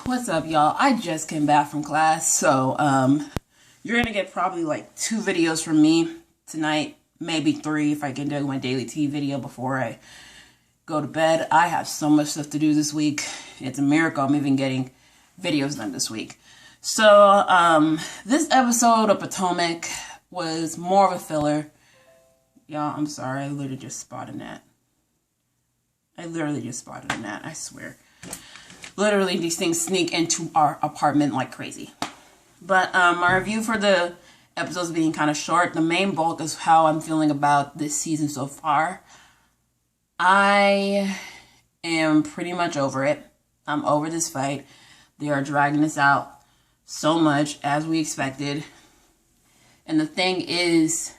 What's up, y'all? I just came back from class, so you're gonna get probably like 2 videos from me tonight, maybe 3 if I can do my daily tea video before I go to bed. I have so much stuff to do this week. It's a miracle I'm even getting videos done this week. So this episode of Potomac was more of a filler. Y'all, I'm sorry, I literally just spotted that. I swear. Literally, these things sneak into our apartment like crazy. But my review for the episodes being kind of short, the main bulk is how I'm feeling about this season so far. I am pretty much over it. I'm over this fight. They are dragging this out so much as we expected. And the thing is,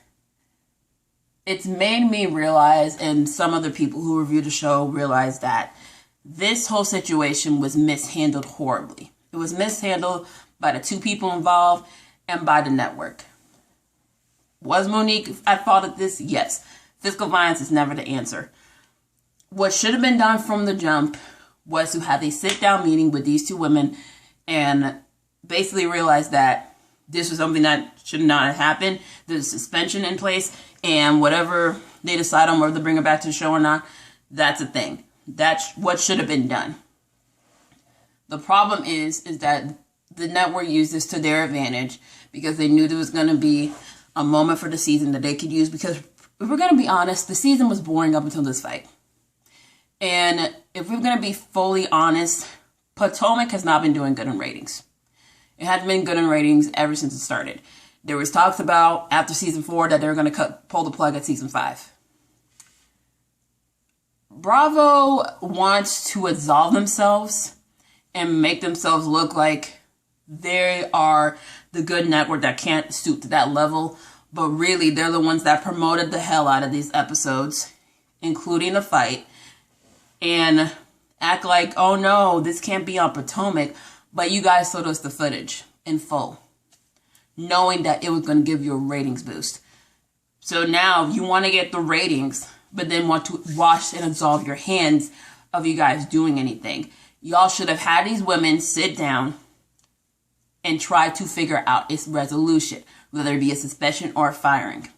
it's made me realize, and some other people who review the show realize, that this whole situation was mishandled horribly. It was mishandled by the 2 people involved and by the network. Was Monique at fault at this? Yes. Physical violence is never the answer. What should have been done from the jump was to have a sit-down meeting with these 2 women and basically realize that this was something that should not have happened. There's a suspension in place, and whatever they decide on, whether to bring it back to the show or not, that's a thing. That's what should have been done. The problem is that the network used this to their advantage because they knew there was going to be a moment for the season that they could use, because if we're going to be honest, the season was boring up until this fight. And if we're going to be fully honest, Potomac has not been doing good in ratings. It hasn't been good in ratings ever since it started. There was talks about after season 4 that they were going to pull the plug at season 5. Bravo wants to absolve themselves and make themselves look like they are the good network that can't stoop to that level. But really, they're the ones that promoted the hell out of these episodes, including the fight, and act like, oh no, this can't be on Potomac. But you guys showed us the footage in full, knowing that it was going to give you a ratings boost. So now you want to get the ratings, but then want to wash and absolve your hands of you guys doing anything. Y'all should have had these women sit down and try to figure out its resolution, whether it be a suspension or a firing.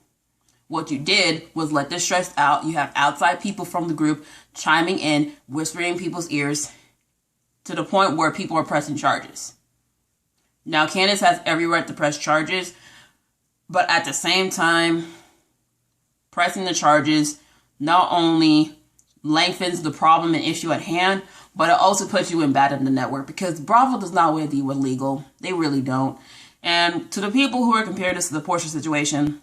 What you did was let this stress out. You have outside people from the group chiming in, whispering in people's ears, to the point where people are pressing charges. Now, Candace has every right to press charges, but at the same time, pressing the charges not only lengthens the problem and issue at hand, but it also puts you in bad in the network, because Bravo does not wear the illegal. They really don't. And to the people who are comparing this to the Portia situation,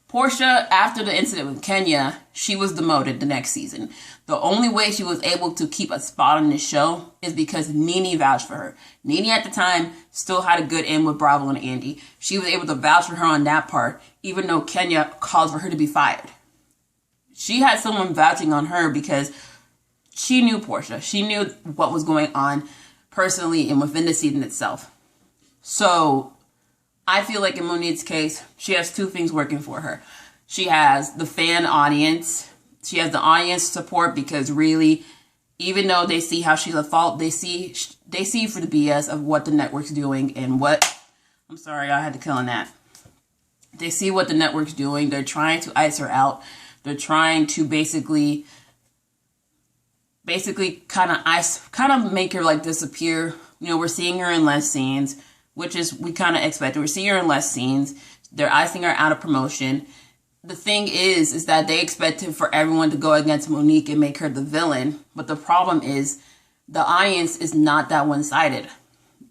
Portia, after the incident with Kenya, she was demoted the next season. The only way she was able to keep a spot on this show is because Nene vouched for her. Nene at the time still had a good in with Bravo and Andy. She was able to vouch for her on that part, even though Kenya called for her to be fired. She had someone vouching on her because she knew Portia. She knew what was going on personally and within the season itself. So I feel like in Monique's case, she has 2 things working for her. She has the fan audience. She has the audience support, because really, even though they see how she's at fault, they see for the BS of what the network's doing and what... I'm sorry, I had to kill on that. They see what the network's doing. They're trying to ice her out. They're trying to basically kind of make her like disappear. You know, we're seeing her in less scenes, which is we kind of expected. We're seeing her in less scenes. They're icing her out of promotion. The thing is that they expected for everyone to go against Monique and make her the villain. But the problem is the audience is not that one-sided.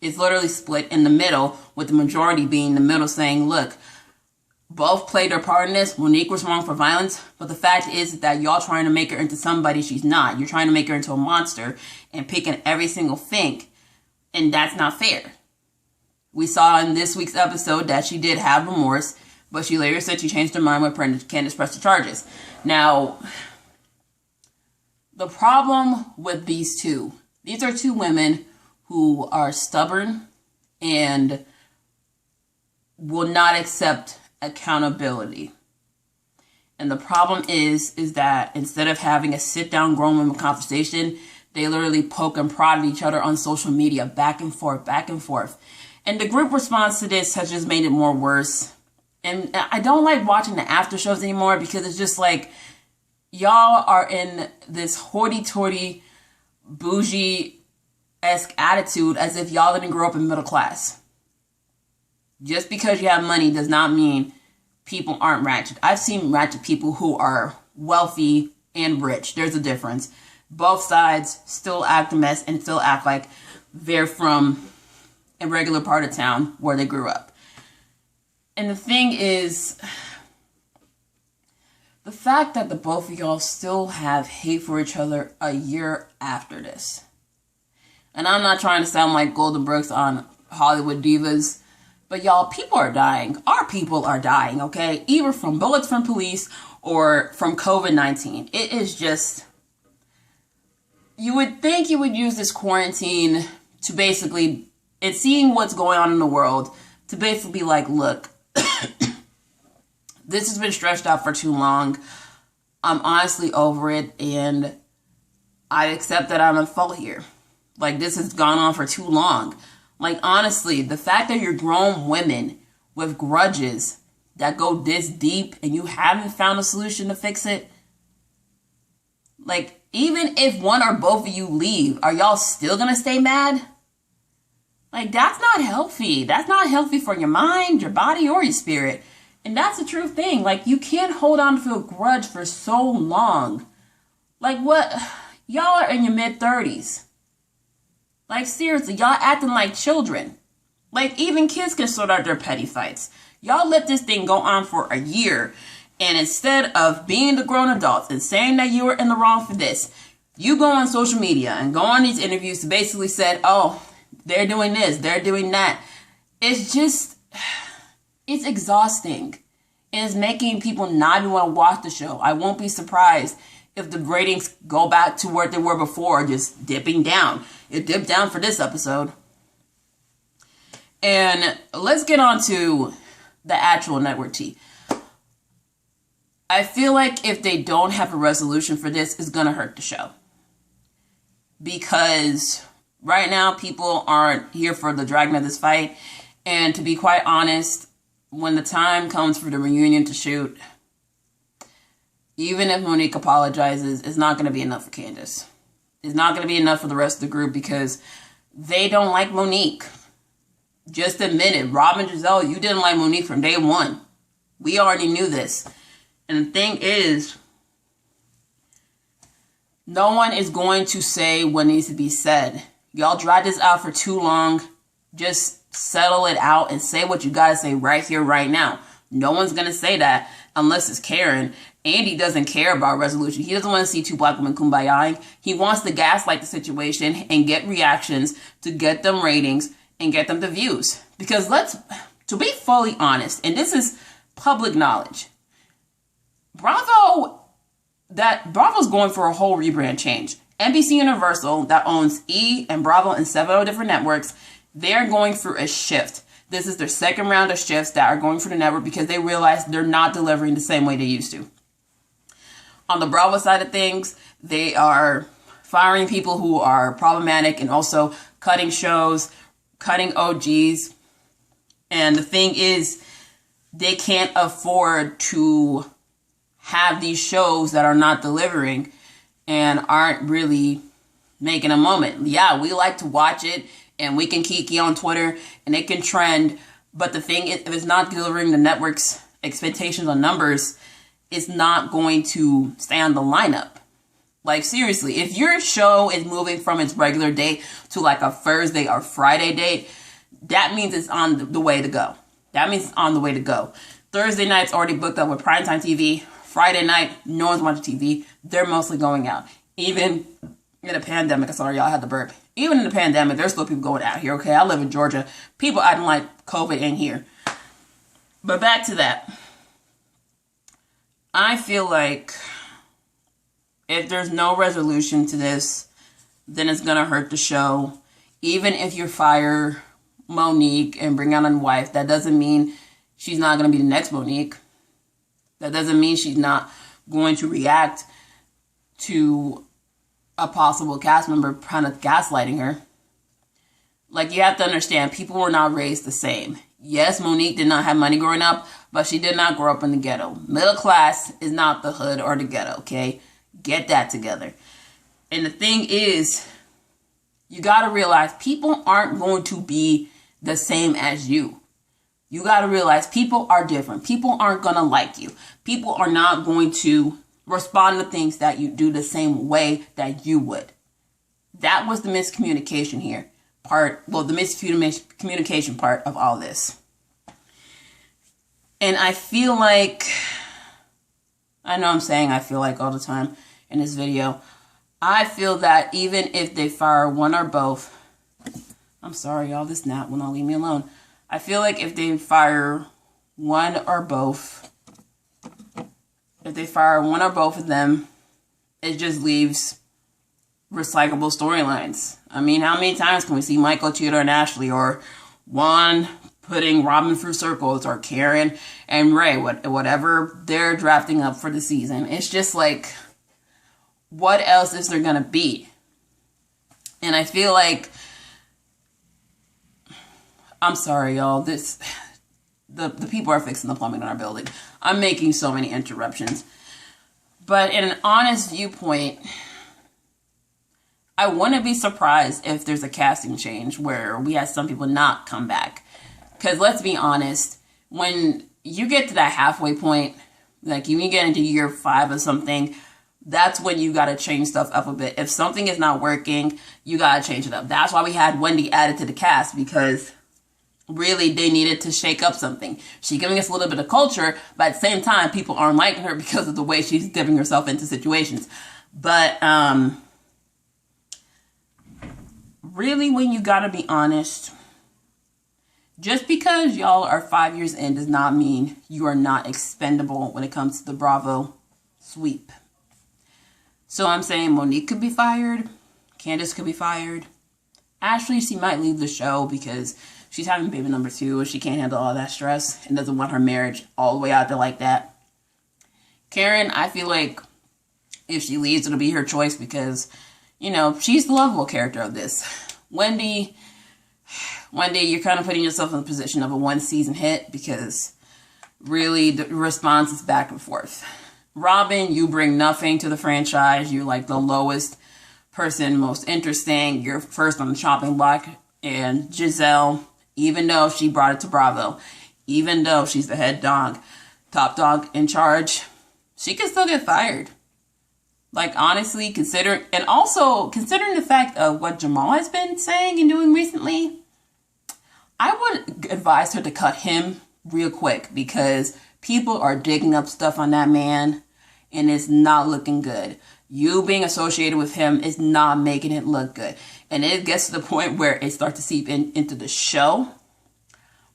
It's literally split in the middle, with the majority being the middle saying, look, both played their part in this. Monique was wrong for violence, but the fact is that y'all trying to make her into somebody she's not. You're trying to make her into a monster and picking every single thing, and that's not fair. We saw in this week's episode that she did have remorse, but she later said she changed her mind when Candace pressed the charges. Now, the problem with these are 2 women who are stubborn and will not accept accountability. And the problem is that instead of having a sit-down grown woman conversation, They literally poke and prod at each other on social media, back and forth, back and forth. And the group response to this has just made it more worse. And I don't like watching the after shows anymore because it's just like, y'all are in this hoity-toity, bougie-esque attitude as if y'all didn't grow up in middle class. Just because you have money does not mean people aren't ratchet. I've seen ratchet people who are wealthy and rich. There's a difference. Both sides still act a mess and still act like they're from a regular part of town where they grew up. And the thing is, the fact that the both of y'all still have hate for each other a year after this. And I'm not trying to sound like Golden Brooks on Hollywood Divas, but y'all, people are dying. Our people are dying, okay? Either from bullets from police or from COVID-19. It is just, you would think you would use this quarantine to basically, and seeing what's going on in the world, to basically be like, look, this has been stretched out for too long. I'm honestly over it, and I accept that I'm at fault here. Like, this has gone on for too long. Like, honestly, the fact that you're grown women with grudges that go this deep and you haven't found a solution to fix it. Like, even if one or both of you leave, are y'all still gonna stay mad? Like, that's not healthy. That's not healthy for your mind, your body, or your spirit. And that's a true thing. Like, you can't hold on to a grudge for so long. Like, what? Y'all are in your mid-30s. Like, seriously, y'all acting like children. Like, even kids can sort out their petty fights. Y'all let this thing go on for a year. And instead of being the grown adults and saying that you were in the wrong for this, you go on social media and go on these interviews to basically say, oh, they're doing this, they're doing that. It's just, it's exhausting. And it's making people not even want to watch the show. I won't be surprised if the ratings go back to where they were before, just dipping down. It dipped down for this episode. And let's get on to the actual network tea. I feel like if they don't have a resolution for this, it's going to hurt the show. Because right now, people aren't here for the dragging of this fight. And to be quite honest, when the time comes for the reunion to shoot, even if Monique apologizes, it's not going to be enough for Candace. It's not going to be enough for the rest of the group because they don't like Monique. Just admit it. Rob and Giselle, you didn't like Monique from day one. We already knew this. And the thing is, no one is going to say what needs to be said. Y'all drag this out for too long. Just settle it out and say what you gotta say right here, right now. No one's gonna say that unless it's Karen. Andy doesn't care about resolution. He doesn't want to see two black women kumbayaing. He wants to gaslight the situation and get reactions to get them ratings and get them the views. Because to be fully honest, and this is public knowledge, Bravo's going for a whole rebrand change. NBC Universal, that owns E! and Bravo and 7 different networks, they're going through a shift. This is their second round of shifts that are going for the network because they realize they're not delivering the same way they used to. On the Bravo side of things, they are firing people who are problematic and also cutting shows, cutting OGs. And the thing is, they can't afford to have these shows that are not delivering and aren't really making a moment. Yeah, we like to watch it and we can kiki on Twitter and it can trend. But the thing is, if it's not delivering the network's expectations on numbers, it's not going to stay on the lineup. Like, seriously, if your show is moving from its regular date to like a Thursday or Friday date, that means it's on the way to go. That means it's on the way to go. Thursday night's already booked up with primetime TV. Friday night, no one's watching TV. They're mostly going out. Even in a pandemic, sorry, y'all had the burp. Even in the pandemic, there's still people going out here, okay? I live in Georgia. People acting like COVID ain't here. But back to that. I feel like if there's no resolution to this, then it's going to hurt the show. Even if you fire Monique and bring out a wife, that doesn't mean she's not going to be the next Monique. That doesn't mean she's not going to react to a possible cast member kind of gaslighting her. Like, you have to understand, people were not raised the same. Yes, Monique did not have money growing up, but she did not grow up in the ghetto. Middle class is not the hood or the ghetto, okay? Get that together. And the thing is, you got to realize people aren't going to be the same as you. You got to realize people are different. People aren't going to like you. People are not going to respond to things that you do the same way that you would. That was the miscommunication here. The miscommunication part of all this. And I feel like, I know I'm saying I feel like all the time in this video. I feel that even if they fire one or both, I'm sorry y'all, this gnat will not leave me alone. I feel like if they fire one or both, of them, it just leaves recyclable storylines. I mean, how many times can we see Michael cheat on Ashley, or Juan putting Robin through circles, or Karen and Ray, whatever they're drafting up for the season? It's just like, what else is there gonna be? And I feel like, I'm sorry y'all, the people are fixing the plumbing in our building. I'm making so many interruptions. But in an honest viewpoint, I wouldn't be surprised if there's a casting change where we have some people not come back. Because let's be honest, when you get to that halfway point, like when you get into year 5 or something, that's when you got to change stuff up a bit. If something is not working, you got to change it up. That's why we had Wendy added to the cast, because really they needed to shake up something. She's giving us a little bit of culture, but at the same time, people aren't liking her because of the way she's dipping herself into situations. But really, when you gotta be honest, just because y'all are 5 years in does not mean you are not expendable when it comes to the Bravo sweep. So I'm saying Monique could be fired, Candace could be fired, Ashley, she might leave the show because she's having baby number 2 and she can't handle all that stress and doesn't want her marriage all the way out there like that. Karen, I feel like if she leaves, it'll be her choice because, you know, she's the lovable character of this. Wendy, you're kind of putting yourself in the position of a 1-season hit because really the response is back and forth. Robin, you bring nothing to the franchise. You're like the lowest person, most interesting. You're first on the chopping block. And Giselle, even though she brought it to Bravo, even though she's the head dog, top dog in charge, she can still get fired. Like, honestly, considering the fact of what Jamal has been saying and doing recently, I would advise her to cut him real quick because people are digging up stuff on that man and it's not looking good. You being associated with him is not making it look good. And it gets to the point where it starts to seep into the show.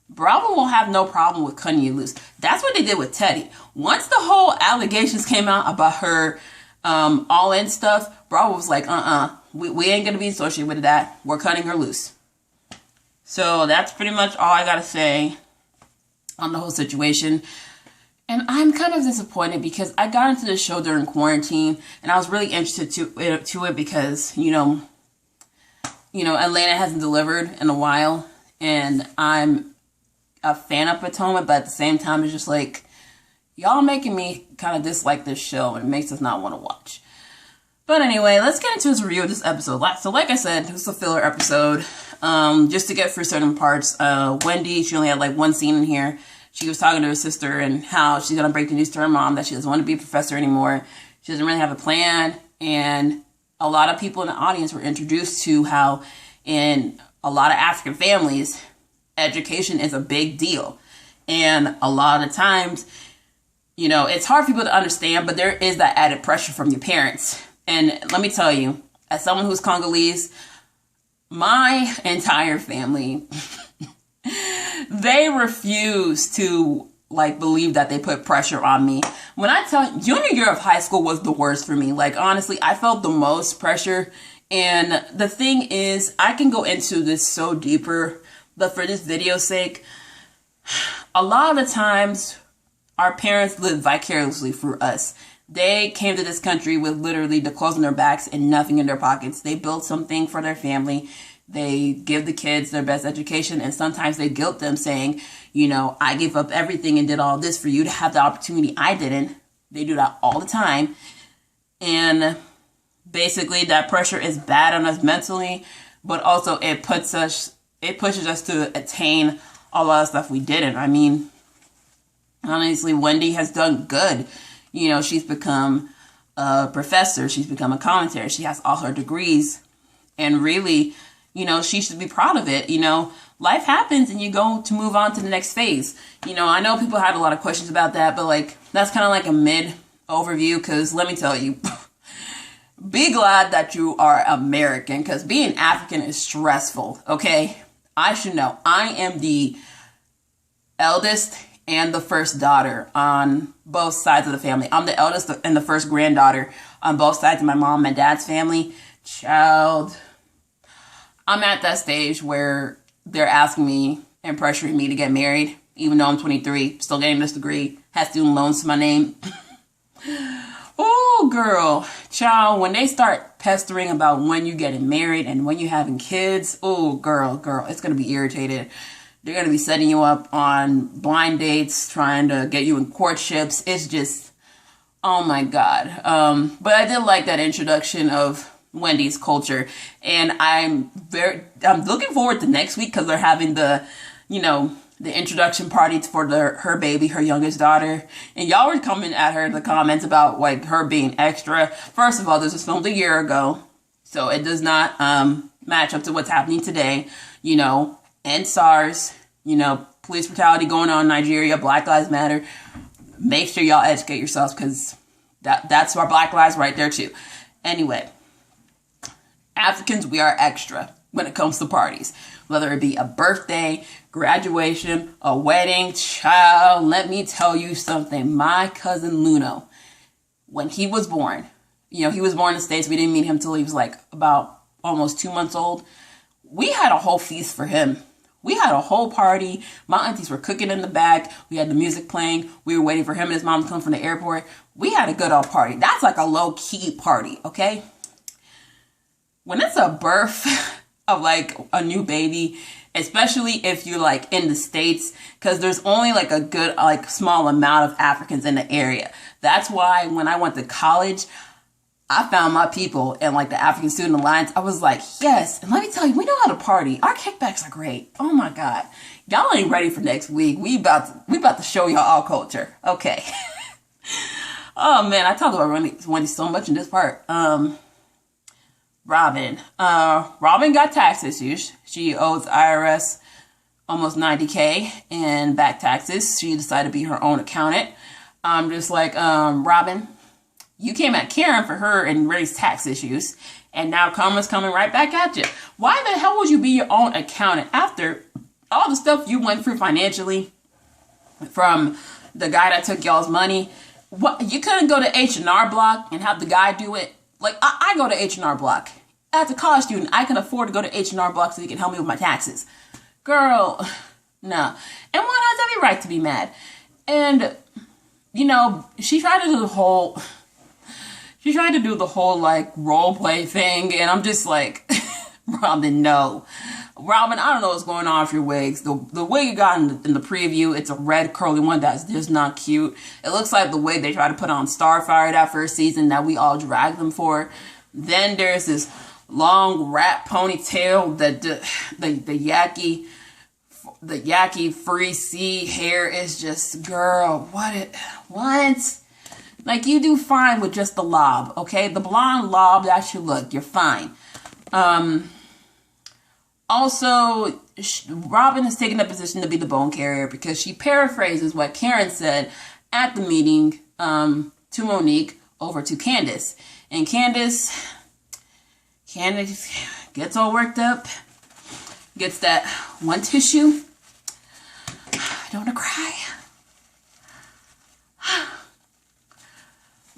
Bravo will have no problem with cutting you loose. That's what they did with Teddy. Once the whole allegations came out about her all-in stuff, Bravo was like, we ain't going to be associated with that. We're cutting her loose. So that's pretty much all I got to say on the whole situation. And I'm kind of disappointed because I got into the show during quarantine and I was really interested to it because, you know, Atlanta hasn't delivered in a while and I'm a fan of Potomac, but at the same time, it's just like, y'all making me kind of dislike this show and it makes us not want to watch. But anyway, let's get into this review of this episode. So like I said, this is a filler episode. Just to get through certain parts. Wendy, she only had like one scene in here. She was talking to her sister and how she's going to break the news to her mom that she doesn't want to be a professor anymore. She doesn't really have a plan. And a lot of people in the audience were introduced to how in a lot of African families, education is a big deal. And a lot of times, you know, it's hard for people to understand, but there is that added pressure from your parents. And let me tell you, as someone who's Congolese, my entire family, they refuse to like believe that they put pressure on me. When I tell you, junior year of high school was the worst for me. Like, honestly, I felt the most pressure. And the thing is, I can go into this so deeper, but for this video's sake, a lot of the times our parents live vicariously through us. They came to this country with literally the clothes on their backs and nothing in their pockets. They built something for their family. They give the kids their best education, and sometimes they guilt them saying, you know, I gave up everything and did all this for you to have the opportunity I didn't. They do that all the time. And basically that pressure is bad on us mentally, but also it pushes us to attain a lot of stuff we didn't. I mean, honestly, Wendy has done good. You know, she's become a professor. She's become a commentator. She has all her degrees. And really, you know, she should be proud of it. You know, life happens and you go to move on to the next phase. You know, I know people had a lot of questions about that, but like, that's kind of like a mid overview, because let me tell you, be glad that you are American, because being African is stressful, okay? I should know. I am the eldest and the first daughter on both sides of the family. I'm the eldest and the first granddaughter on both sides of my mom and dad's family. Child, I'm at that stage where they're asking me and pressuring me to get married, even though I'm 23, still getting this degree, has student loans to my name. Oh, girl, child, when they start pestering about when you're getting married and when you're having kids, oh, girl, it's going to be irritated. They're going to be setting you up on blind dates, trying to get you in courtships. It's just, oh my God. But I did like that introduction of Wendys Culture, and I'm looking forward to next week, because they're having the, you know, the introduction party for her baby, her youngest daughter. And y'all were coming at her in the comments about like her being extra. First of all, this was filmed a year ago, so it does not match up to what's happening today. You know, and SARS, you know, police brutality going on in Nigeria, Black Lives Matter. Make sure y'all educate yourselves, because that's our Black lives right there too. Anyway, Africans, we are extra when it comes to parties, whether it be a birthday, graduation, a wedding. Child, let me tell you something. My cousin Luno, when he was born, you know, he was born in the States. We didn't meet him until he was like about almost 2 months old. We had a whole feast for him. We had a whole party. My aunties were cooking in the back. We had the music playing. We were waiting for him and his mom to come from the airport. We had a good old party. That's like a low-key party, okay? When it's a birth of like a new baby, especially if you're like in the States, because there's only like a good, like small amount of Africans in the area. That's why when I went to college, I found my people in like the African Student Alliance. I was like, yes. And let me tell you, we know how to party. Our kickbacks are great. Oh my God. Y'all ain't ready for next week. We about to show y'all our culture. Okay. Oh man, I talked about Wendy so much in this part. Robin got tax issues. She owes IRS almost $90K in back taxes. She decided to be her own accountant. I'm just like, Robin, you came at Karen for her and raised tax issues, and now karma's coming right back at you. Why the hell would you be your own accountant after all the stuff you went through financially from the guy that took y'all's money? What, you couldn't go to H&R Block and have the guy do it? Like, I go to H&R Block. As a college student, I can afford to go to H&R Block so he can help me with my taxes. Girl, no. And one has every right to be mad. And, you know, she tried to do the whole like role play thing, and I'm just like, Robin, no. Robin, I don't know what's going on with your wigs. The wig you got in the preview, it's a red curly one that's just not cute. It looks like the wig they tried to put on Starfire that first season that we all dragged them for. Then there's this long wrap ponytail that the yaki free C hair is just, girl, what? Like, you do fine with just the lob, okay? The blonde lob, that's your look. You're fine. Also, Robin has taken the position to be the bone carrier because she paraphrases what Karen said at the meeting to Monique over to Candace. And Candace gets all worked up, gets that one tissue. I don't want to cry.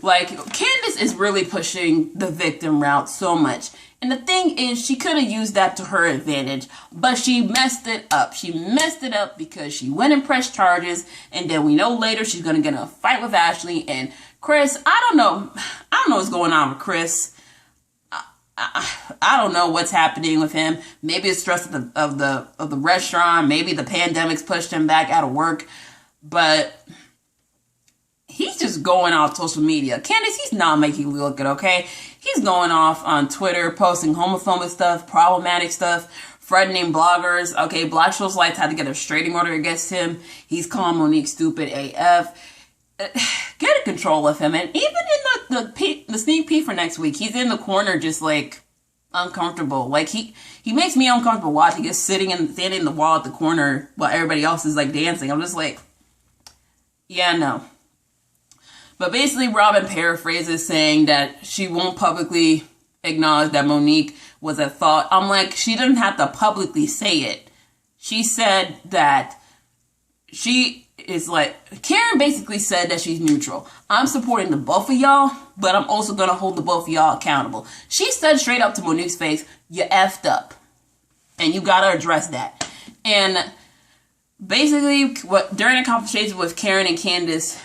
Like, Candace is really pushing the victim route so much. And the thing is, she could have used that to her advantage, but she messed it up. She messed it up because she went and pressed charges, and then we know later she's going to get in a fight with Ashley, and Chris, I don't know. I don't know what's going on with Chris. I don't know what's happening with him. Maybe it's stress of the restaurant. Maybe the pandemic's pushed him back out of work. But he's just going off social media. Candace, he's not making you look good, okay? He's going off on Twitter, posting homophobic stuff, problematic stuff, threatening bloggers. Okay, Black Socialites had to get a restraining order against him. He's calling Monique stupid AF. Get a control of him. And even in the sneak peek for next week, he's in the corner just like uncomfortable. Like he makes me uncomfortable watching. Just standing in the wall at the corner while everybody else is like dancing. I'm just like, yeah, no. But basically, Robin paraphrases saying that she won't publicly acknowledge that Monique was at fault. I'm like, she didn't have to publicly say it. She said that she is like, Karen basically said that she's neutral. I'm supporting the both of y'all, but I'm also going to hold the both of y'all accountable. She said straight up to Monique's face, you effed up. And you got to address that. And basically, during a conversation with Karen and Candace,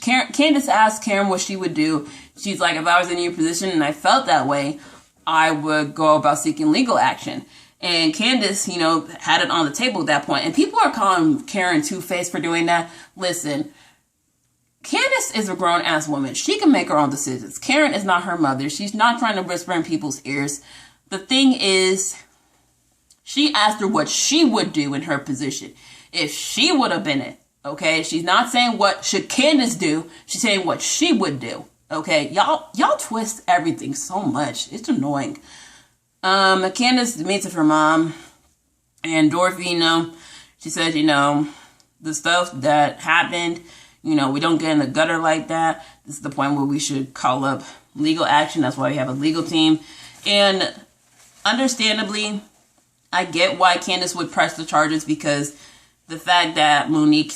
Candace asked Karen what she would do. She's like, if I was in your position and I felt that way, I would go about seeking legal action. And Candace, had it on the table at that point. And people are calling Karen two-faced for doing that. Listen, Candace is a grown-ass woman. She can make her own decisions. Karen is not her mother. She's not trying to whisper in people's ears. The thing is, she asked her what she would do in her position. If she would have been it. Okay, she's not saying what should Candace do. She's saying what she would do. Okay, y'all twist everything so much. It's annoying. Candace meets with her mom and Dorothy, she says, the stuff that happened, we don't get in the gutter like that. This is the point where we should call up legal action. That's why we have a legal team. And understandably, I get why Candace would press the charges, because the fact that Monique,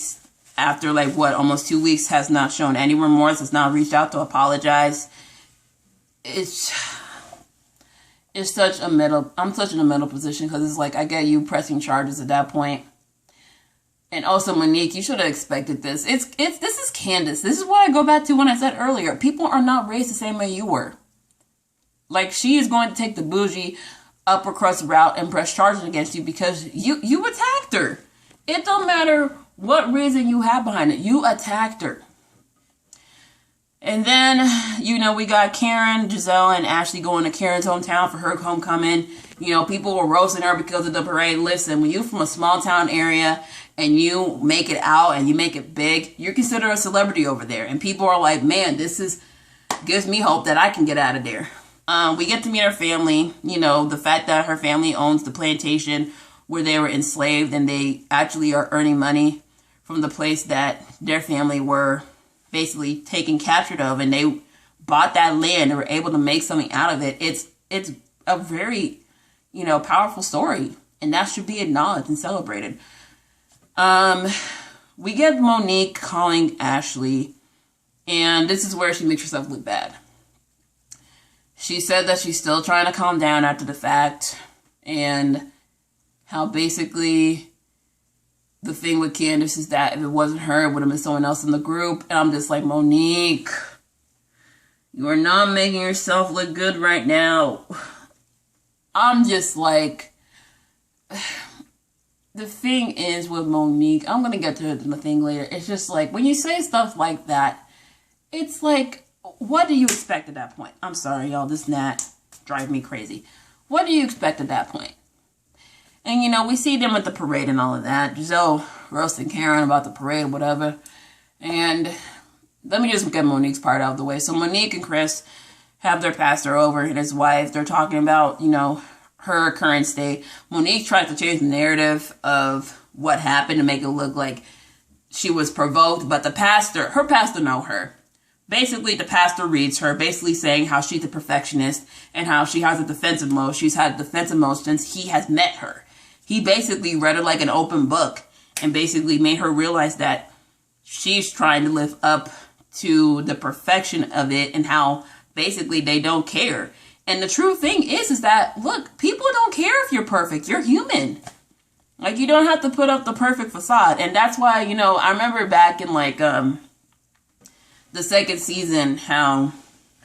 after almost 2 weeks, has not shown any remorse, has not reached out to apologize. It's such a middle. I'm such in a middle position, because it's like, I get you pressing charges at that point. And also, Monique, you should have expected this. This is Candace. This is what I go back to when I said earlier. People are not raised the same way you were. Like, she is going to take the bougie upper crust route and press charges against you because you attacked her. It don't matter what reason you have behind it. You attacked her. And then, we got Karen, Giselle, and Ashley going to Karen's hometown for her homecoming. People were roasting her because of the parade. Listen, when you're from a small town area and you make it out and you make it big, you're considered a celebrity over there. And people are like, man, gives me hope that I can get out of there. We get to meet her family. The fact that her family owns the plantation where they were enslaved, and they actually are earning money from the place that their family were basically taken captured of, and they bought that land and were able to make something out of it. It's a very, powerful story, and that should be acknowledged and celebrated. We get Monique calling Ashley, and this is where she makes herself look bad. She said that she's still trying to calm down after the fact, and how basically the thing with Candace is that if it wasn't her, it would have been someone else in the group. And I'm just like, Monique, you are not making yourself look good right now. I'm just like, the thing is with Monique, I'm going to get to the thing later. It's just like, when you say stuff like that, it's like, what do you expect at that point? I'm sorry, y'all, this gnat drives me crazy. What do you expect at that point? And, we see them at the parade and all of that. Giselle roasting Karen about the parade, whatever. And let me just get Monique's part out of the way. So Monique and Chris have their pastor over and his wife. They're talking about, her current state. Monique tries to change the narrative of what happened to make it look like she was provoked. But her pastor know her. Basically, the pastor reads her, basically saying how she's a perfectionist and how she has a defensive mode. She's had a defensive mode since he has met her. He basically read her like an open book and basically made her realize that she's trying to live up to the perfection of it and how basically they don't care. And the true thing is that, look, people don't care if you're perfect. You're human. Like, you don't have to put up the perfect facade. And that's why, I remember back in the the second season, how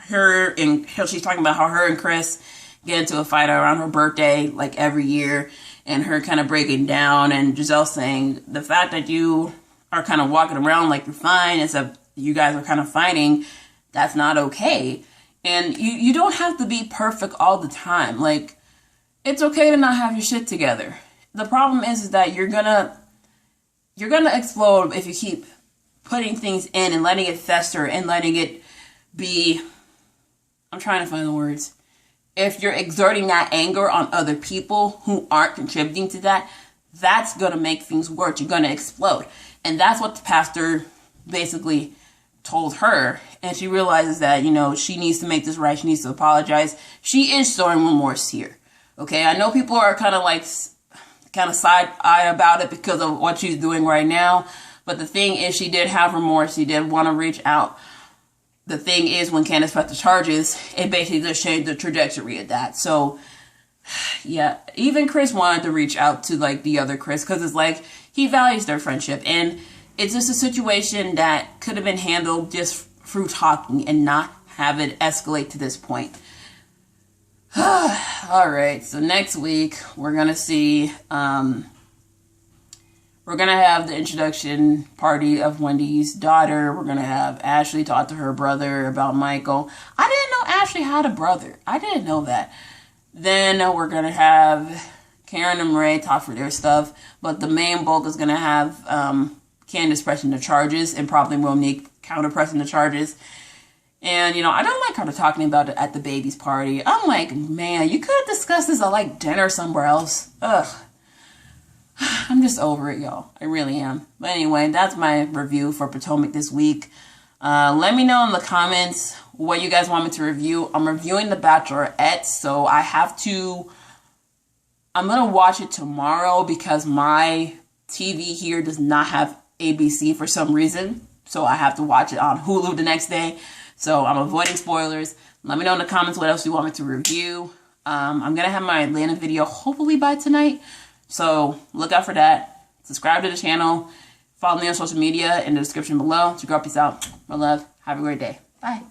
she's talking about how her and Chris get into a fight around her birthday, like every year, and her kind of breaking down, and Giselle saying the fact that you are kind of walking around like you're fine, except you guys are kind of fighting, that's not okay. And you don't have to be perfect all the time. Like, it's okay to not have your shit together. The problem is that you're gonna explode if you keep putting things in and letting it fester and letting it be, I'm trying to find the words. If you're exerting that anger on other people who aren't contributing to that, that's going to make things worse. You're going to explode. And that's what the pastor basically told her. And she realizes that, you know, she needs to make this right. She needs to apologize. She is showing remorse here. Okay, I know people are kind of side-eyed about it because of what she's doing right now. But the thing is, she did have remorse. She did want to reach out. The thing is, when Candace pressed the charges, it basically just changed the trajectory of that. So, yeah, even Chris wanted to reach out to, like, the other Chris, because it's like, he values their friendship. And it's just a situation that could have been handled just through talking and not have it escalate to this point. Alright, so next week, we're going to see, we're going to have the introduction party of Wendy's daughter. We're going to have Ashley talk to her brother about Michael. I didn't know Ashley had a brother. I didn't know that. Then we're going to have Karen and Murray talk for their stuff. But the main bulk is going to have Candace pressing the charges, and probably Monique counter pressing the charges. And, you know, I don't like her talking about it at the baby's party. I'm like, man, you could have discussed this at, like, dinner somewhere else. Ugh. I'm just over it, y'all. I really am. But anyway, that's my review for Potomac this week. Let me know in the comments what you guys want me to review. I'm reviewing The Bachelorette, so I'm going to watch it tomorrow because my TV here does not have ABC for some reason. So I have to watch it on Hulu the next day. So I'm avoiding spoilers. Let me know in the comments what else you want me to review. I'm going to have my Atlanta video hopefully by tonight. So look out for that. Subscribe to the channel. Follow me on social media in the description below. Your girl, peace out. My love. Have a great day. Bye.